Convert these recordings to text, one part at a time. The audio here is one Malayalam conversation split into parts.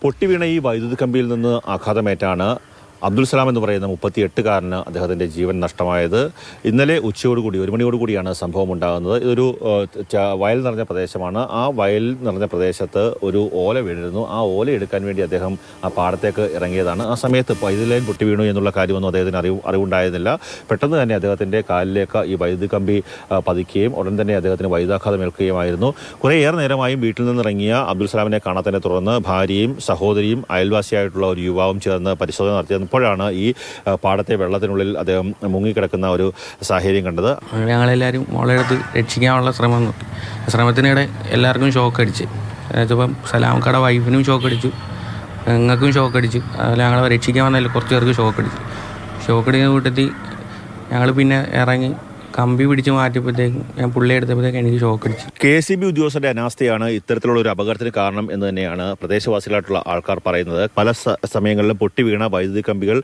പൊട്ടിവീണ ഈ വൈദ്യുതി കമ്പിയിൽ നിന്ന് ആഘാതമേറ്റാണ് അബ്ദുൽ സലാം എന്ന് പറയുന്ന 38-കാരന് അദ്ദേഹത്തിൻ്റെ ജീവൻ നഷ്ടമായത്. ഇന്നലെ ഉച്ചയോടുകൂടി 1 മണിയോടുകൂടിയാണ് സംഭവം ഉണ്ടാകുന്നത്. ഇതൊരു വയൽ നിറഞ്ഞ പ്രദേശമാണ്. ആ വയൽ നിറഞ്ഞ പ്രദേശത്ത് ഒരു ഓല വീണിരുന്നു. ആ ഓല എടുക്കാൻ വേണ്ടി അദ്ദേഹം ആ പാടത്തേക്ക് ഇറങ്ങിയതാണ്. ആ സമയത്ത് വൈദ്യുതി ലൈൻ പൊട്ടി വീണു എന്നുള്ള കാര്യമൊന്നും അദ്ദേഹത്തിന് അറിവുണ്ടായിരുന്നില്ല. പെട്ടെന്ന് തന്നെ അദ്ദേഹത്തിൻ്റെ കാലിലേക്ക് ഈ വൈദ്യുതി കമ്പി പതിക്കുകയും ഉടൻ തന്നെ അദ്ദേഹത്തിന് വൈദ്യുതാഘാതം ഏൽക്കുകയുമായിരുന്നു. കുറേയേറെ നേരമായും വീട്ടിൽ നിന്നിറങ്ങിയ അബ്ദുൽ സലാമിനെ കാണാത്തതിനെ തുടർന്ന് ഭാര്യയും സഹോദരിയും അയൽവാസിയായിട്ടുള്ള ഒരു യുവാവും ചേർന്ന് പരിശോധന നടത്തിയത്. അപ്പോഴാണ് ഈ പാടത്തെ വെള്ളത്തിനുള്ളിൽ അദ്ദേഹം മുങ്ങിക്കിടക്കുന്ന ഒരു സാഹചര്യം കണ്ടത്. ഞങ്ങളെല്ലാവരും മോളെ എടുത്ത് രക്ഷിക്കാനുള്ള ശ്രമത്തിനിടെ എല്ലാവർക്കും ഷോക്ക് അടിച്ച്. ഇപ്പം സലാമക്കട വൈഫിനും ഷോക്ക് അടിച്ചു, ഞങ്ങൾക്കും ഷോക്ക് അടിച്ചു. അതുപോലെ ഞങ്ങളെ രക്ഷിക്കാൻ വന്നതിൽ കുറച്ച് പേർക്ക് ഷോക്ക് അടിക്കുന്ന കൂട്ടത്തിൽ ഞങ്ങൾ പിന്നെ ഇറങ്ങി കമ്പി പിടിച്ച് മാറ്റിയപ്പോഴത്തേക്കും ഞാൻ പുള്ളി എടുത്തപ്പോഴത്തേക്ക് എനിക്ക് ഷോക്ക് അടിച്ചു. KCB ഉദ്യോഗസ്ഥരുടെ അനാസ്ഥയാണ് ഇത്തരത്തിലുള്ള ഒരു അപകടത്തിന് കാരണം എന്ന് തന്നെയാണ് പ്രദേശവാസികളായിട്ടുള്ള ആൾക്കാർ പറയുന്നത്. പല സമയങ്ങളിലും പൊട്ടി വീണ വൈദ്യുതി കമ്പികൾ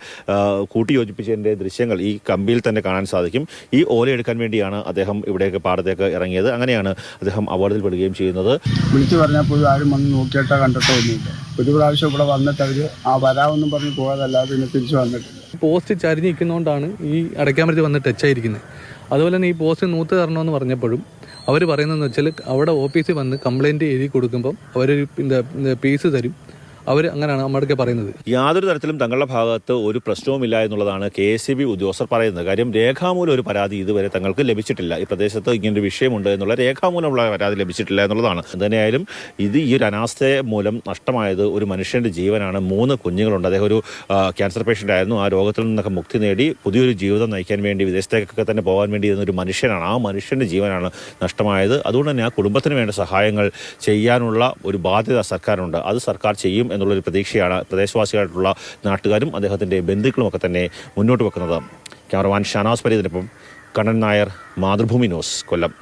കൂട്ടിയോജിപ്പിച്ചതിൻ്റെ ദൃശ്യങ്ങൾ ഈ കമ്പിയിൽ തന്നെ കാണാൻ സാധിക്കും. ഈ ഓല എടുക്കാൻ വേണ്ടിയാണ് അദ്ദേഹം ഇവിടേക്ക് പാടത്തേക്ക് ഇറങ്ങിയത്. അങ്ങനെയാണ് അദ്ദേഹം അപകടത്തിൽപ്പെടുകയും ചെയ്യുന്നത്. വിളിച്ചു പറഞ്ഞപ്പോൾ ആരും വന്ന് നോക്കിയിട്ടോ കണ്ടിട്ടോ ഒന്നുമില്ല. ഒരു പ്രാവശ്യം ഇവിടെ വന്നിട്ട് അവർ വരാമെന്നും പറഞ്ഞ് പോകാതല്ലാതെ പിന്നെ തിരിച്ചു വന്നിട്ടില്ല. പോസ്റ്റ് ചരിഞ്ഞ് നിൽക്കുന്നതുകൊണ്ടാണ് ഈ അടയ്ക്കാമരത്തിൽ വന്ന് ടച്ചായിരിക്കുന്നത്. അതുപോലെ തന്നെ ഈ പോസ്റ്റ് നൂത്ത് തരണമെന്ന് പറഞ്ഞപ്പോഴും അവർ പറയുന്നതെന്ന് വെച്ചാൽ അവിടെ ഓഫീസിൽ വന്ന് കംപ്ലയിൻറ്റ് എഴുതി കൊടുക്കുമ്പം അവരൊരു പീസ് തരും. അവർ അങ്ങനെയാണ് നമ്മുടെയൊക്കെ പറയുന്നത്. യാതൊരു തരത്തിലും തങ്ങളുടെ ഭാഗത്ത് ഒരു പ്രശ്നവുമില്ല എന്നുള്ളതാണ് KCB ഉദ്യോഗസ്ഥർ പറയുന്നത്. കാര്യം രേഖാമൂലം ഒരു പരാതി ഇതുവരെ തങ്ങൾക്ക് ലഭിച്ചിട്ടില്ല. ഈ പ്രദേശത്ത് ഇങ്ങനൊരു വിഷയമുണ്ട് എന്നുള്ള രേഖാമൂലമുള്ള പരാതി ലഭിച്ചിട്ടില്ല എന്നുള്ളതാണ്. എന്തായാലും ഈ ഒരു അനാസ്ഥ മൂലം നഷ്ടമായത് ഒരു മനുഷ്യൻ്റെ ജീവനാണ്. 3 കുഞ്ഞുങ്ങളുണ്ട്. അദ്ദേഹം ഒരു ക്യാൻസർ പേഷ്യൻ്റ് ആയിരുന്നു. ആ രോഗത്തിൽ നിന്നൊക്കെ മുക്തി നേടി പുതിയൊരു ജീവിതം നയിക്കാൻ വേണ്ടി വിദേശത്തേക്കൊക്കെ തന്നെ പോകാൻ വേണ്ടി ഇരുന്നൊരു മനുഷ്യനാണ്. ആ മനുഷ്യൻ്റെ ജീവനാണ് നഷ്ടമായത്. അതുകൊണ്ട് തന്നെ ആ കുടുംബത്തിന് വേണ്ട സഹായങ്ങൾ ചെയ്യാനുള്ള ഒരു ബാധ്യത സർക്കാരിനുണ്ട്. അത് സർക്കാർ ചെയ്യും എന്നുള്ളൊരു പ്രതീക്ഷയാണ് പ്രദേശവാസികളായിട്ടുള്ള നാട്ടുകാരും അദ്ദേഹത്തിൻ്റെ ബന്ധുക്കളുമൊക്കെ തന്നെ മുന്നോട്ട് വെക്കുന്നത്. ക്യാമറമാൻ ഷാനാസ് പരീദിനൊപ്പം കണ്ണൻ നായർ, മാതൃഭൂമി ന്യൂസ്, കൊല്ലം.